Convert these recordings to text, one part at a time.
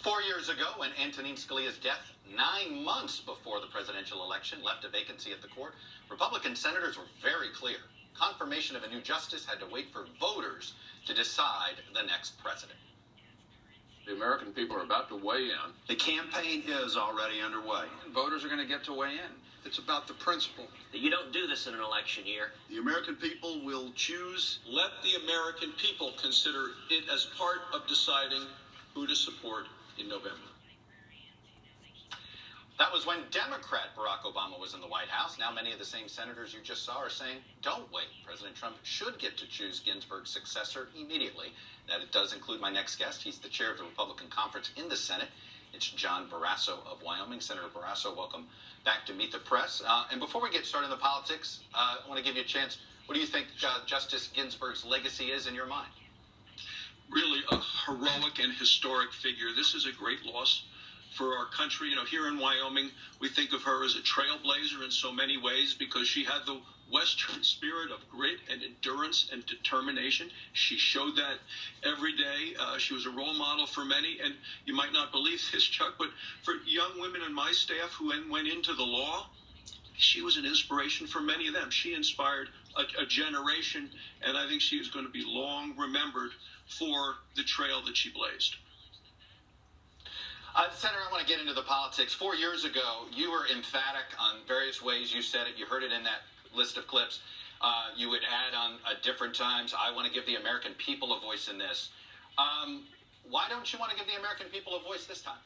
4 years ago, when Antonin Scalia's death, 9 months before the presidential election, left a vacancy at the court, Republican senators were very clear. Confirmation of a new justice had to wait for voters to decide the next president. The American people are about to weigh in. The campaign is already underway. Voters are going to get to weigh in. It's about the principle. You don't do this in an election year. The American people will choose. Let the American people consider it as part of deciding who to support in November. That was when Democrat Barack Obama was in the White House. Now many of the same senators you just saw are saying, don't wait. President Trump should get to choose Ginsburg's successor immediately. That it does include my next guest. He's the chair of the Republican conference in the Senate. It's John Barrasso of Wyoming. Senator Barrasso, welcome back to Meet the Press. And before we get started in the politics, I want to give you a chance. What do you think Justice Ginsburg's legacy is in your mind? Really a heroic and historic figure. This is a great loss for our country. You know, here in Wyoming, we think of her as a trailblazer in so many ways because she had the Western spirit of grit and endurance and determination. She showed that every day. She was a role model for many, and you might not believe this, Chuck, but for young women in my staff who went into the law, she was an inspiration for many of them. She inspired a generation, and I think she is going to be long remembered for the trail that she blazed. Senator, I want to get into the politics. 4 years ago, you were emphatic on various ways you said it. You heard it in that list of clips. You would add on at different times, I want to give the American people a voice in this. Why don't you want to give the American people a voice this time?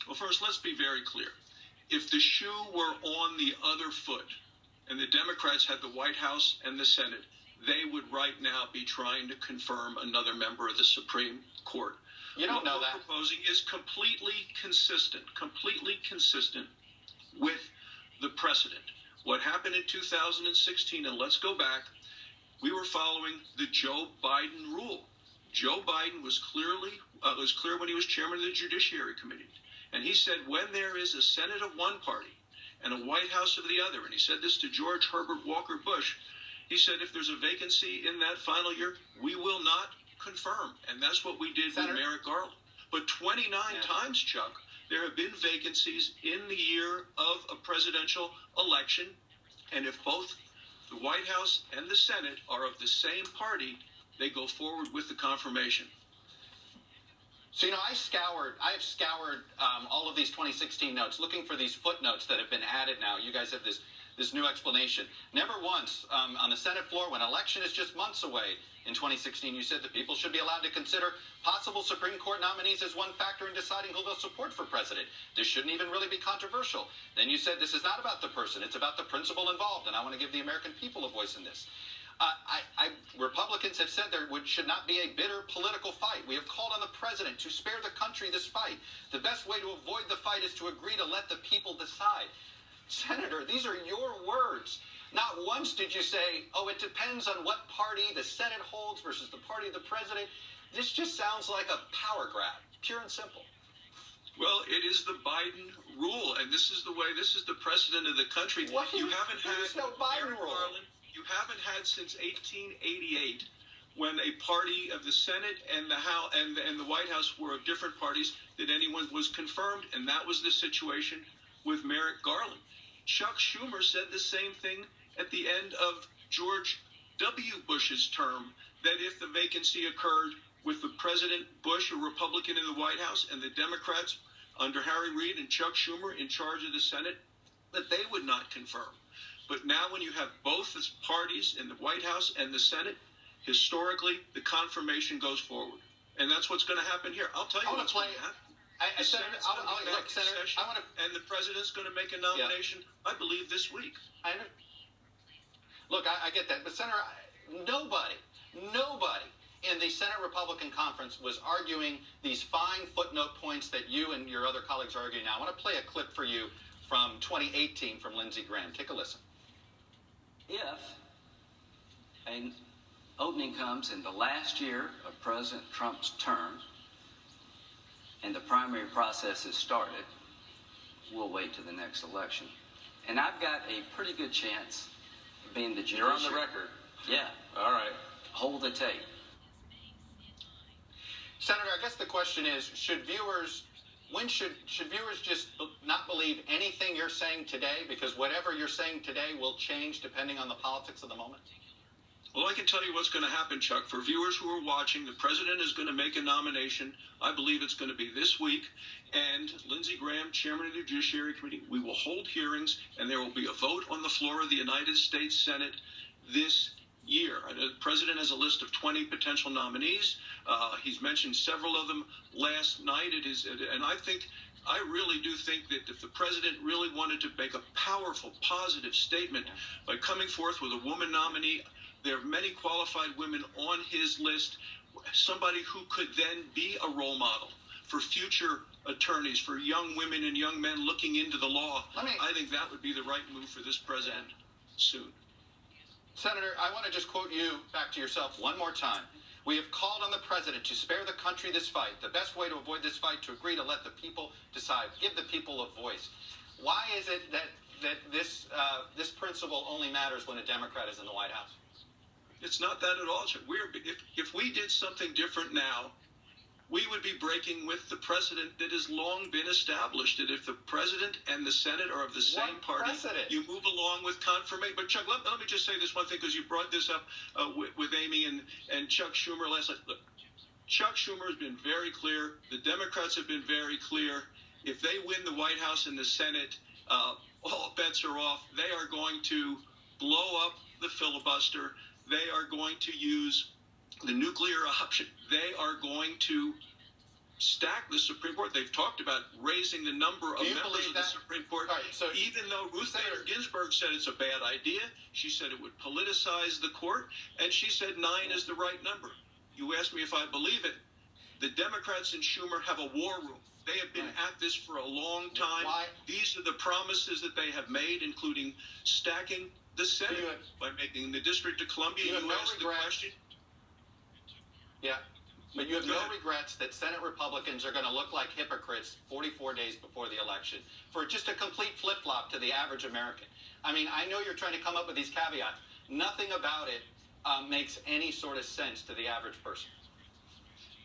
Well, first, let's be very clear. If the shoe were on the other foot and the Democrats had the White House and the Senate, they would right now be trying to confirm another member of the Supreme Court. You don't know that. What we're proposing is completely consistent with the precedent. What happened in 2016, and let's go back, we were following the Joe Biden rule. Joe Biden was clear when he was chairman of the Judiciary Committee. And he said when there is a Senate of one party and a White House of the other, and he said this to George Herbert Walker Bush, he said if there's a vacancy in that final year, we will not confirm. And that's what we did with Merrick Garland. But 29 times, Chuck, there have been vacancies in the year of a presidential election. And if both the White House and the Senate are of the same party, they go forward with the confirmation. So, I have scoured all of these 2016 notes, looking for these footnotes that have been added now. You guys have this new explanation. Never once on the Senate floor, when election is just months away in 2016, you said that people should be allowed to consider possible Supreme Court nominees as one factor in deciding who they'll support for president. This shouldn't even really be controversial. Then you said this is not about the person, it's about the principle involved, and I want to give the American people a voice in this. Republicans have said there should not be a bitter political fight. We have called on the president to spare the country this fight. The best way to avoid the fight is to agree to let the people decide. Senator, these are your words. Not once did you say, it depends on what party the Senate holds versus the party of the president. This just sounds like a power grab, pure and simple. Well, it is the Biden rule, and this is the precedent of the country. You haven't had no Biden rule. Garland. You haven't had since 1888 when a party of the Senate and the House and the White House were of different parties that anyone was confirmed, and that was the situation with Merrick Garland. Chuck Schumer said the same thing at the end of George W. Bush's term, that if the vacancy occurred with the President Bush, a Republican in the White House, and the Democrats under Harry Reid and Chuck Schumer in charge of the Senate, that they would not confirm. But now when you have both parties in the White House and the Senate, historically, the confirmation goes forward. And that's what's going to happen here. I'll tell you what's going to happen. Senator, and the president's going to make a nomination, I believe, this week. I get that. But, Senator, nobody in the Senate Republican Conference was arguing these fine footnote points that you and your other colleagues are arguing now. I want to play a clip for you from 2018 from Lindsey Graham. Take a listen. If an opening comes in the last year of President Trump's term and the primary process is started, we'll wait to the next election. And I've got a pretty good chance of being the judiciary. You're on the record. Yeah. All right. Hold the tape. Senator, I guess the question is, when should viewers just not believe anything you're saying today, because whatever you're saying today will change depending on the politics of the moment? Well, I can tell you what's going to happen, Chuck. For viewers who are watching, the president is going to make a nomination. I believe it's going to be this week. And Lindsey Graham, chairman of the Judiciary Committee, we will hold hearings, and there will be a vote on the floor of the United States Senate this year. The president has a list of 20 potential nominees. He's mentioned several of them last night. And I really do think that if the president really wanted to make a powerful, positive statement by coming forth with a woman nominee, there are many qualified women on his list, somebody who could then be a role model for future attorneys, for young women and young men looking into the law. I think that would be the right move for this president soon. Senator, I want to just quote you back to yourself one more time. We have called on the president to spare the country this fight. The best way to avoid this fight, to agree to let the people decide. Give the people a voice. Why is it that this principle only matters when a Democrat is in the White House? It's not that at all. If we did something different now, we would be breaking with the precedent that has long been established, that if the president and the Senate are of the same party, you move along with confirmation. But Chuck, let me just say this one thing, because you brought this up with Amy and Chuck Schumer last night. Look, Chuck Schumer has been very clear. The Democrats have been very clear. If they win the White House and the Senate, all bets are off. They are going to blow up the filibuster. They are going to use the nuclear option. They are going to stack the Supreme Court. They've talked about raising the number of members of the Supreme Court. Right, so even though Ruth Bader Ginsburg said it's a bad idea, she said it would politicize the court, and she said 9 is the right number. You asked me if I believe it. The Democrats and Schumer have a war room. They have been at this for a long time. These are the promises that they have made, including stacking the Senate by making the District of Columbia. You asked the question. Yeah, but you have no regrets that Senate Republicans are going to look like hypocrites 44 days before the election for just a complete flip-flop to the average American. I mean, I know you're trying to come up with these caveats. Nothing about it makes any sort of sense to the average person.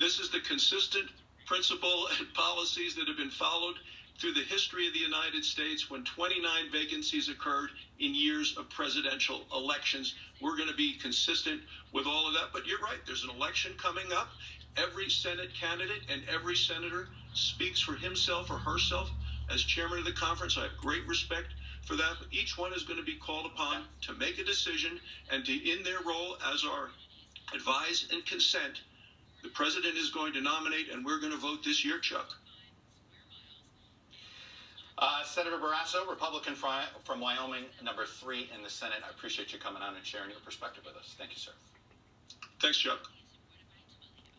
This is the consistent principle and policies that have been followed through the history of the United States when 29 vacancies occurred in years of presidential elections. We're going to be consistent with all of that. But you're right, there's an election coming up. Every Senate candidate and every senator speaks for himself or herself. As chairman of the conference, I have great respect for that. But each one is going to be called upon to make a decision and to, in their role as our advise and consent, the president is going to nominate, and we're going to vote this year, Chuck. Senator Barrasso, Republican from Wyoming, number 3 in the Senate. I appreciate you coming on and sharing your perspective with us. Thank you, sir. Thanks, Chuck.